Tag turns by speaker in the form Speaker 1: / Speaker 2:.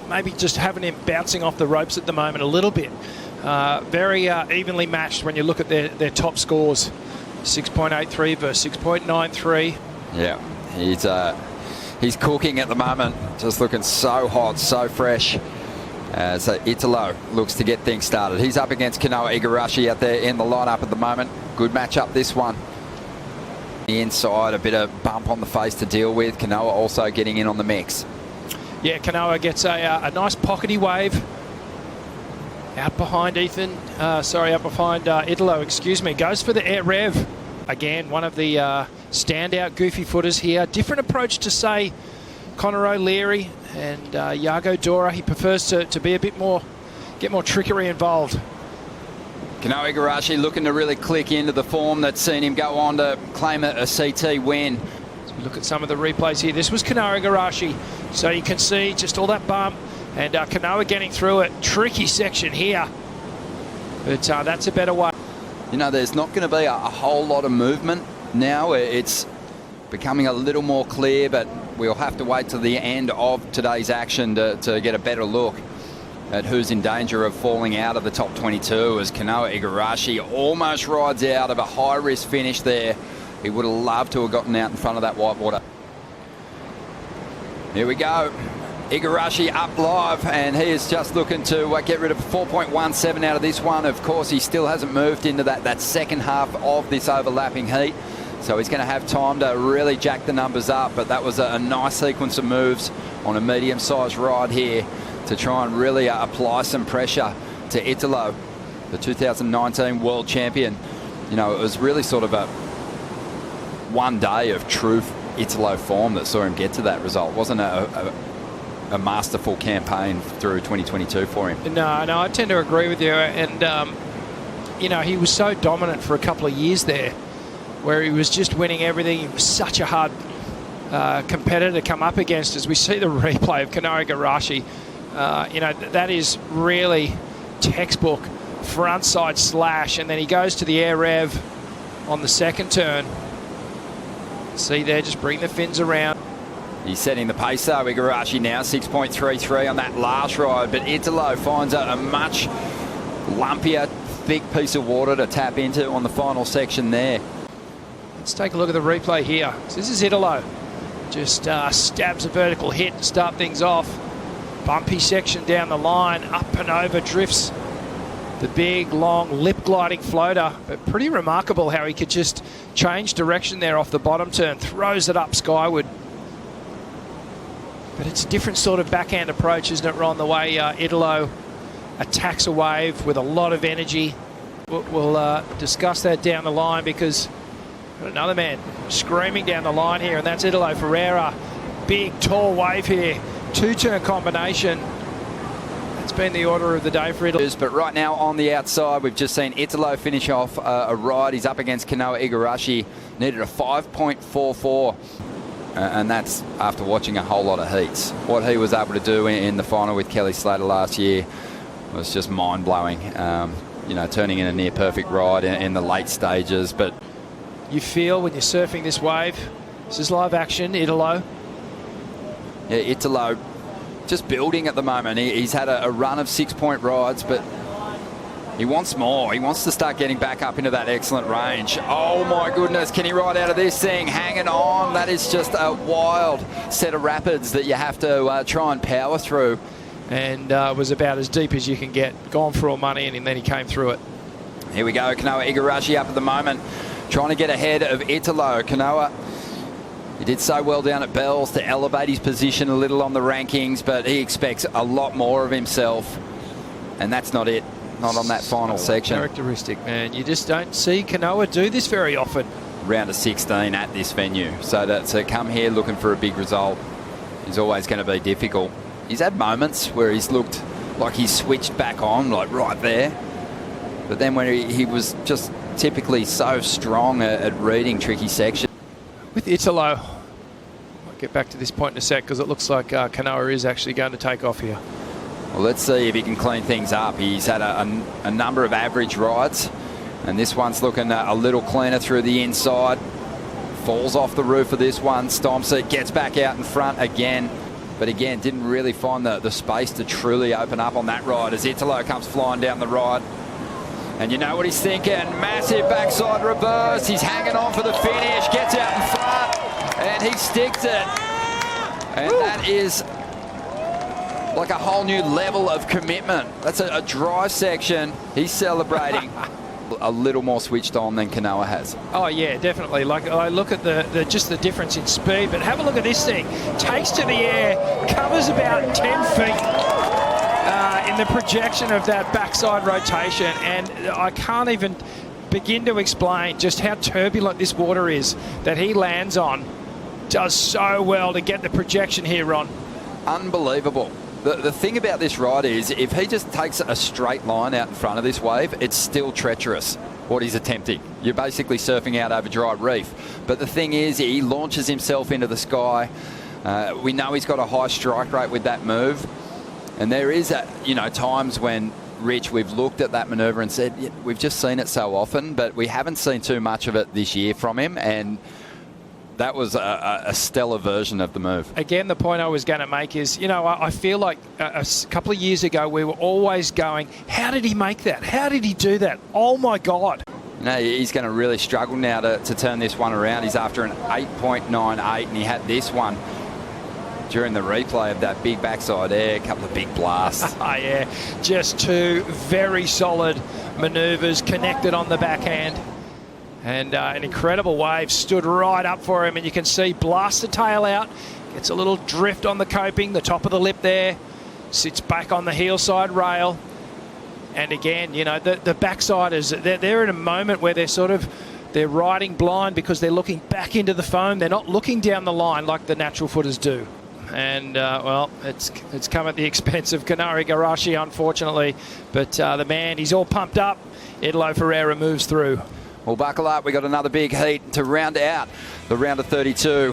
Speaker 1: maybe just having him bouncing off the ropes at the moment a little bit. Very evenly matched when you look at their top scores. 6.83 versus 6.93.
Speaker 2: Yeah, he's cooking at the moment. Just looking so hot, so fresh. So Italo looks to get things started. He's up against Kanoa Igarashi out there in the lineup at the moment. Good matchup, this one. The inside, a bit of bump on the face to deal with. Kanoa also getting in on the mix.
Speaker 1: Yeah, Kanoa gets a nice pockety wave. Out behind out behind Italo, excuse me. Goes for the air rev. Again, one of the standout goofy footers here. Different approach to, say, Conor O'Leary and Yago Dora. He prefers to be a bit more, get more trickery involved.
Speaker 2: Kanoa Igarashi looking to really click into the form that's seen him go on to claim a CT win.
Speaker 1: As we look at some of the replays here, this was Kanoa Igarashi. So you can see just all that bump. And Kanoa getting through it. Tricky section here. But that's a better way.
Speaker 2: You know, there's not going to be a whole lot of movement now. It's becoming a little more clear, but we'll have to wait till the end of today's action to get a better look at who's in danger of falling out of the top 22, as Kanoa Igarashi almost rides out of a high-risk finish there. He would have loved to have gotten out in front of that whitewater. Here we go. Igarashi up live, and he is just looking to get rid of 4.17 out of this one. Of course, he still hasn't moved into that second half of this overlapping heat, so he's going to have time to really jack the numbers up. But that was a nice sequence of moves on a medium-sized ride here to try and really apply some pressure to Italo, the 2019 world champion. You know, it was really sort of a one day of true Italo form that saw him get to that result. It wasn't a masterful campaign through 2022 for him.
Speaker 1: No, I tend to agree with you. And, you know, he was so dominant for a couple of years there, where he was just winning everything. He was such a hard competitor to come up against. As we see the replay of Kanoa Igarashi, you know, that is really textbook frontside slash. And then he goes to the air rev on the second turn. See there, just bring the fins around.
Speaker 2: He's setting the pace though, Igarashi now, 6.33 on that last ride, but Italo finds a much lumpier, thick piece of water to tap into on the final section there.
Speaker 1: Let's take a look at the replay here. So this is Italo. Just stabs a vertical hit to start things off. Bumpy section down the line, up and over, drifts the big, long, lip gliding floater. But pretty remarkable how he could just change direction there off the bottom turn, throws it up skyward. But it's a different sort of backhand approach, isn't it, Ron? The way Italo attacks a wave with a lot of energy. We'll discuss that down the line, because another man screaming down the line here, and that's Italo Ferreira. Big, tall wave here. Two-turn combination. That's been the order of the day for Italo.
Speaker 2: But right now on the outside, we've just seen Italo finish off a ride. He's up against Kanoa Igarashi. Needed a 5.44. And that's after watching a whole lot of heats. What he was able to do in the final with Kelly Slater last year was just mind-blowing. You know, turning in a near-perfect ride in the late stages. But
Speaker 1: you feel when you're surfing this wave, this is live action, Italo.
Speaker 2: Yeah, Italo just building at the moment. He's had a run of 6-point rides, but he wants more. He wants to start getting back up into that excellent range. Oh my goodness, can he ride out of this thing? Hanging on. That is just a wild set of rapids that you have to try and power through.
Speaker 1: And was about as deep as you can get. Gone for all money, and then he came through it.
Speaker 2: Here we go, Kanoa Igarashi up at the moment, trying to get ahead of Italo. Kanoa, he did so well down at Bells to elevate his position a little on the rankings, but he expects a lot more of himself, and that's not it. Not on that final section.
Speaker 1: Characteristic, man. You just don't see Kanoa do this very often.
Speaker 2: Round of 16 at this venue. So to come here looking for a big result is always going to be difficult. He's had moments where he's looked like he's switched back on, like right there. But then when he was just typically so strong at reading tricky sections.
Speaker 1: With Italo, I'll get back to this point in a sec, because it looks like Kanoa is actually going to take off here.
Speaker 2: Well, let's see if he can clean things up. He's had a number of average rides, and this one's looking a little cleaner through the inside. Falls off the roof of this one, stomps it, gets back out in front again. but again, didn't really find the space to truly open up on that ride as Italo comes flying down the ride. And you know what he's thinking, massive backside reverse, he's hanging on for the finish, gets out in front, and he sticks it. And that is like a whole new level of commitment. That's a dry section. He's celebrating. A little more switched on than Kanoa has.
Speaker 1: Oh yeah, definitely. Like I look at just the difference in speed, but have a look at this thing. Takes to the air, covers about 10 feet in the projection of that backside rotation, and I can't even begin to explain just how turbulent this water is that he lands on. Does so well to get the projection here, Ron.
Speaker 2: Unbelievable. The thing about this ride is if he just takes a straight line out in front of this wave, it's still treacherous, what he's attempting. You're basically surfing out over dry reef. But the thing is, he launches himself into the sky. We know he's got a high strike rate with that move. And there is, times when, Rich, we've looked at that manoeuvre and said, yeah, we've just seen it so often, but we haven't seen too much of it this year from him. And that was a stellar version of the move. Again,
Speaker 1: the point I was going to make is, I feel like a couple of years ago we were always going, how did he make that? How did he do that? Oh, my God.
Speaker 2: He's going to really struggle now to turn this one around. He's after an 8.98, and he had this one during the replay of that big backside air, a couple of big blasts.
Speaker 1: Yeah, just two very solid manoeuvres connected on the backhand. And an incredible wave stood right up for him, and you can see blast the tail out, gets a little drift on the coping, the top of the lip there, sits back on the heel side rail. And again, the backsiders, they're in a moment where they're riding blind because they're looking back into the foam. They're not looking down the line like the natural footers do. And, well, it's come at the expense of Kanoa Igarashi, unfortunately. But the man, he's all pumped up. Italo Ferreira moves through.
Speaker 2: Well, buckle up. We got another big heat to round out the round of 32.